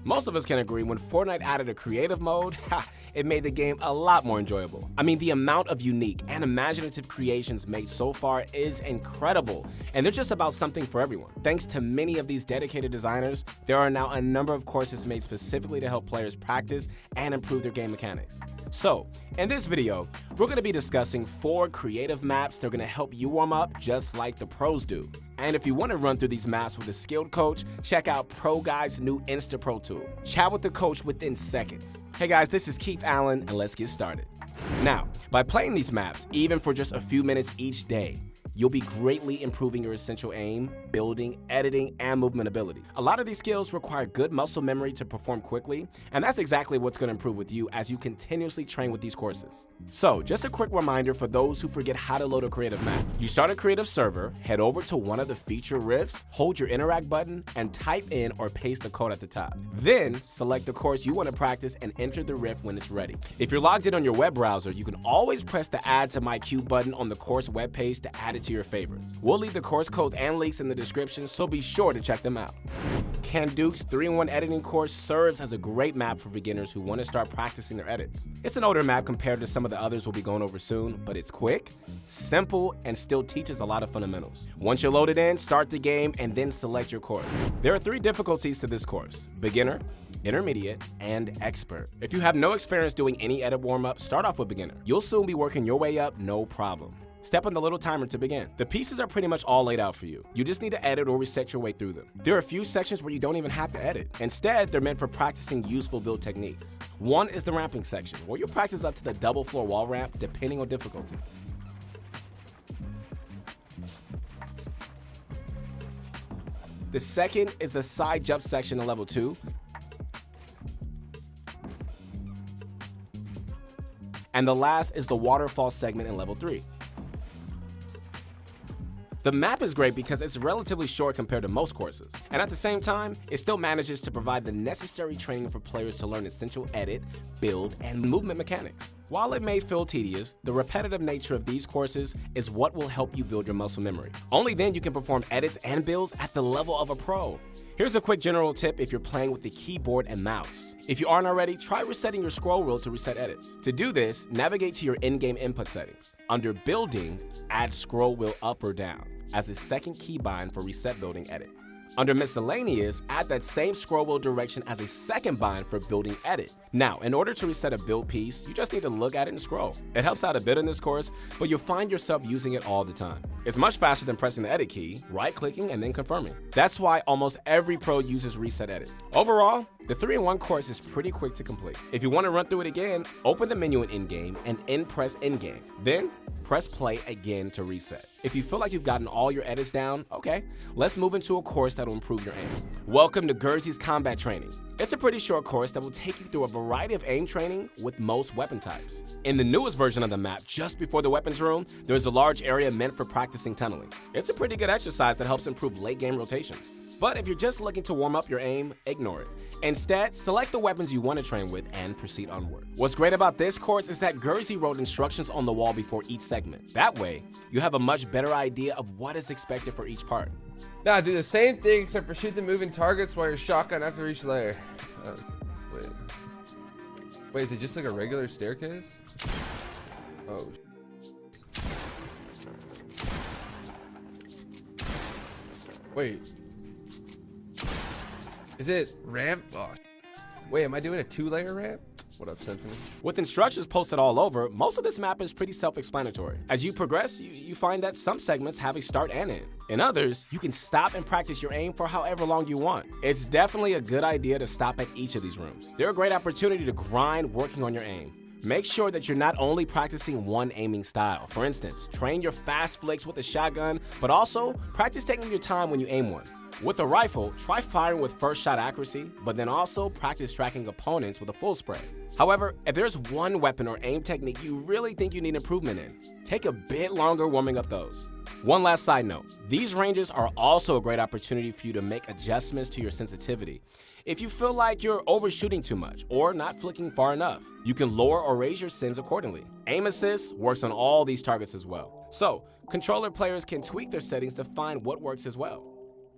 Most of us can agree when Fortnite added a creative mode, it made the game a lot more enjoyable. I mean, the amount of unique and imaginative creations made so far is incredible, and they're just about something for everyone. Thanks to many of these dedicated designers, there are now a number of courses made specifically to help players practice and improve their game mechanics. So, in this video, we're going to be discussing 4 creative maps that are going to help you warm up just like the pros do. And if you want to run through these maps with a skilled coach, check out ProGuides' new Insta Pro tool. Chat with the coach within seconds. Hey guys, this is Keith Allen, and let's get started. Now, by playing these maps, even for just a few minutes each day, you'll be greatly improving your essential aim, building, editing, and movement ability. A lot of these skills require good muscle memory to perform quickly, and that's exactly what's going to improve with you as you continuously train with these courses. So, just a quick reminder for those who forget how to load a creative map. You start a creative server, head over to one of the feature rifts, hold your interact button, and type in or paste the code at the top. Then, select the course you want to practice and enter the rift when it's ready. If you're logged in on your web browser, you can always press the Add to My Queue button on the course webpage to add it to your favorites. We'll leave the course codes and links in the description, so be sure to check them out. Candook's 3-in-1 editing course serves as a great map for beginners who want to start practicing their edits. It's an older map compared to some of the others we'll be going over soon, but it's quick, simple, and still teaches a lot of fundamentals. Once you're loaded in, start the game and then select your course. There are 3 difficulties to this course: beginner, intermediate, and expert. If you have no experience doing any edit warm-up, start off with beginner. You'll soon be working your way up, no problem. Step on the little timer to begin. The pieces are pretty much all laid out for you. You just need to edit or reset your way through them. There are a few sections where you don't even have to edit. Instead, they're meant for practicing useful build techniques. One is the ramping section, where you'll practice up to the double floor wall ramp depending on difficulty. The second is the side jump section in level 2. And the last is the waterfall segment in level 3. The map is great because it's relatively short compared to most courses, and at the same time, it still manages to provide the necessary training for players to learn essential edit, build, and movement mechanics. While it may feel tedious, the repetitive nature of these courses is what will help you build your muscle memory. Only then you can perform edits and builds at the level of a pro. Here's a quick general tip if you're playing with the keyboard and mouse. If you aren't already, try resetting your scroll wheel to reset edits. To do this, navigate to your in-game input settings. Under Building, add scroll wheel up or down as a second keybind for reset building edit. Under Miscellaneous, add that same scroll wheel direction as a second bind for building edit. Now, in order to reset a build piece, you just need to look at it and scroll. It helps out a bit in this course, but you'll find yourself using it all the time. It's much faster than pressing the edit key, right-clicking, and then confirming. That's why almost every pro uses reset edit. Overall, the 3-in-1 course is pretty quick to complete. If you want to run through it again, open the menu in in-game and press in-game. Then, press play again to reset. If you feel like you've gotten all your edits down, okay, let's move into a course that'll improve your aim. Welcome to Geery's combat training. It's a pretty short course that will take you through a variety of aim training with most weapon types. In the newest version of the map, just before the weapons room, there's a large area meant for practicing tunneling. It's a pretty good exercise that helps improve late game rotations. But if you're just looking to warm up your aim, ignore it. Instead, select the weapons you want to train with and proceed onward. What's great about this course is that Geerzy wrote instructions on the wall before each segment. That way, you have a much better idea of what is expected for each part. Now do the same thing except for shoot the moving targets while you're shotgun after each layer. Wait, is it just like a regular staircase? Oh. Wait. Is it ramp? Oh. Wait, am I doing a 2-layer ramp? What up, Symphony? With instructions posted all over, most of this map is pretty self-explanatory. As you progress, you find that some segments have a start and end. In others, you can stop and practice your aim for however long you want. It's definitely a good idea to stop at each of these rooms. They're a great opportunity to grind working on your aim. Make sure that you're not only practicing one aiming style. For instance, train your fast flicks with a shotgun, but also practice taking your time when you aim one. With a rifle, try firing with first shot accuracy, but then also practice tracking opponents with a full spray. However, if there's one weapon or aim technique you really think you need improvement in, take a bit longer warming up those. One last side note, these ranges are also a great opportunity for you to make adjustments to your sensitivity. If you feel like you're overshooting too much or not flicking far enough, you can lower or raise your sins accordingly. Aim assist works on all these targets as well. So, controller players can tweak their settings to find what works as well.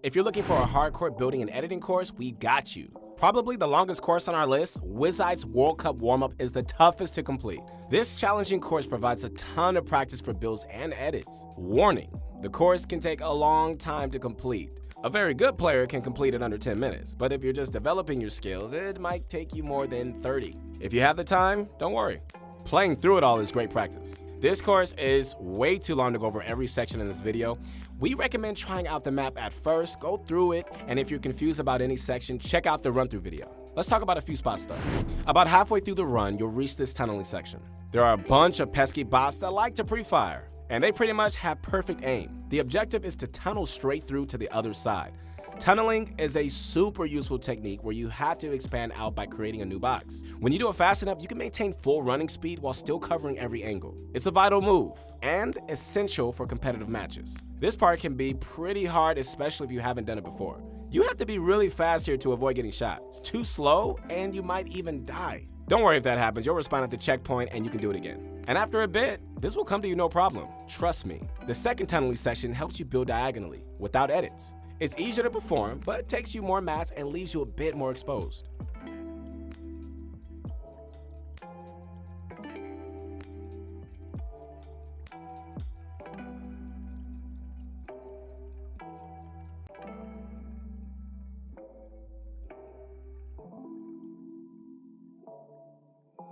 If you're looking for a hardcore building and editing course, we got you. Probably the longest course on our list, Wizzite's World Cup warm-up is the toughest to complete. This challenging course provides a ton of practice for builds and edits. Warning, the course can take a long time to complete. A very good player can complete it under 10 minutes, but if you're just developing your skills, it might take you more than 30. If you have the time, don't worry. Playing through it all is great practice. This course is way too long to go over every section in this video. We recommend trying out the map at first, go through it, and if you're confused about any section, check out the run-through video. Let's talk about a few spots though. About halfway through the run, you'll reach this tunneling section. There are a bunch of pesky bots that like to pre-fire, and they pretty much have perfect aim. The objective is to tunnel straight through to the other side. Tunneling is a super useful technique where you have to expand out by creating a new box. When you do it fast enough, you can maintain full running speed while still covering every angle. It's a vital move and essential for competitive matches. This part can be pretty hard, especially if you haven't done it before. You have to be really fast here to avoid getting shot. It's too slow and you might even die. Don't worry if that happens, you'll respawn at the checkpoint and you can do it again. And after a bit, this will come to you no problem. Trust me. The second tunneling section helps you build diagonally, without edits. It's easier to perform, but takes you more mats and leaves you a bit more exposed.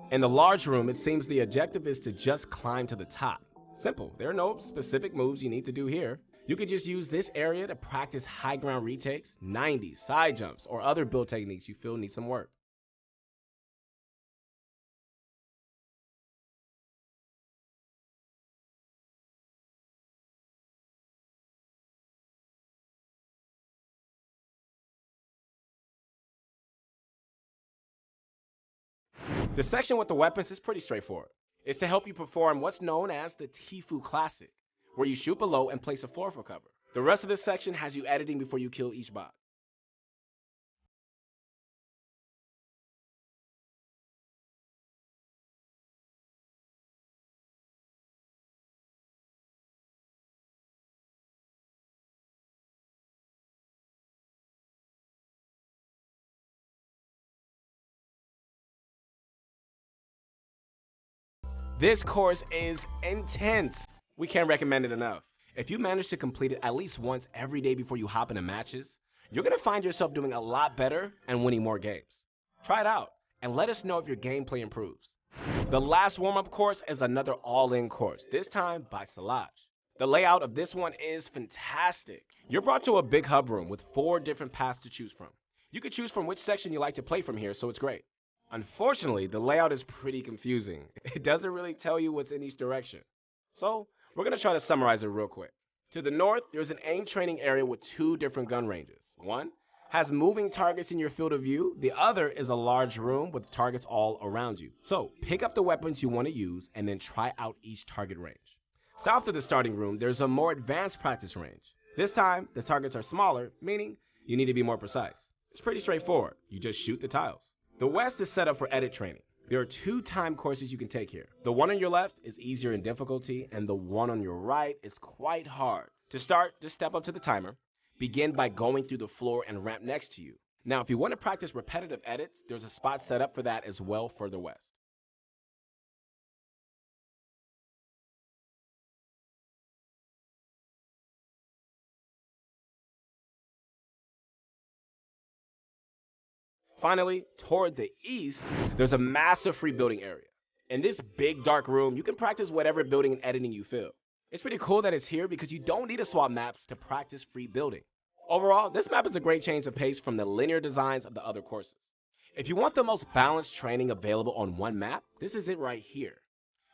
In the large room, it seems the objective is to just climb to the top. Simple, there are no specific moves you need to do here. You could just use this area to practice high ground retakes, 90s, side jumps, or other build techniques you feel need some work. The section with the weapons is pretty straightforward. It's to help you perform what's known as the Tfue Classic, where you shoot below and place a floor for cover. The rest of this section has you editing before you kill each bot. This course is intense. We can't recommend it enough. If you manage to complete it at least once every day before you hop into matches, you're gonna find yourself doing a lot better and winning more games. Try it out and let us know if your gameplay improves. The last warm-up course is another all-in course, this time by Selage. The layout of this one is fantastic. You're brought to a big hub room with 4 different paths to choose from. You can choose from which section you like to play from here, so it's great. Unfortunately, the layout is pretty confusing. It doesn't really tell you what's in each direction. So, we're gonna try to summarize it real quick. To the north, there's an aim training area with 2 different gun ranges. One has moving targets in your field of view. The other is a large room with targets all around you. So, pick up the weapons you want to use and then try out each target range. South of the starting room, there's a more advanced practice range. This time, the targets are smaller, meaning you need to be more precise. It's pretty straightforward. You just shoot the tiles. The west is set up for edit training. There are 2 time courses you can take here. The one on your left is easier in difficulty, and the one on your right is quite hard. To start, just step up to the timer. Begin by going through the floor and ramp next to you. Now, if you want to practice repetitive edits, there's a spot set up for that as well further west. Finally, toward the east, there's a massive free building area. In this big dark room, you can practice whatever building and editing you feel. It's pretty cool that it's here because you don't need to swap maps to practice free building. Overall, this map is a great change of pace from the linear designs of the other courses. If you want the most balanced training available on one map, this is it right here.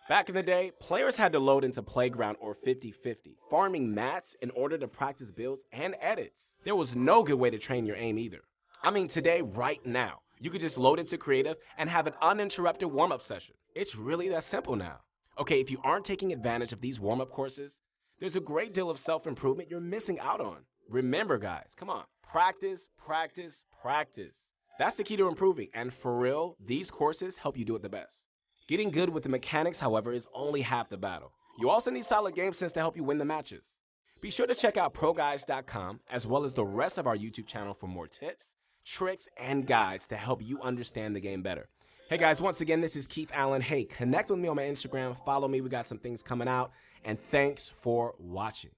Back in the day, players had to load into Playground or 50-50, farming mats in order to practice builds and edits. There was no good way to train your aim either. I mean, today, right now, you could just load into creative and have an uninterrupted warm-up session. It's really that simple now. Okay, if you aren't taking advantage of these warm-up courses, there's a great deal of self-improvement you're missing out on. Remember, guys, come on, practice, practice, practice. That's the key to improving, and for real, these courses help you do it the best. Getting good with the mechanics, however, is only half the battle. You also need solid game sense to help you win the matches. Be sure to check out ProGuides.com as well as the rest of our YouTube channel for more tips, tricks, and guides to help you understand the game better. Hey guys, once again, this is Keith Allen. Hey, connect with me on my Instagram, follow me, we got some things coming out, and thanks for watching.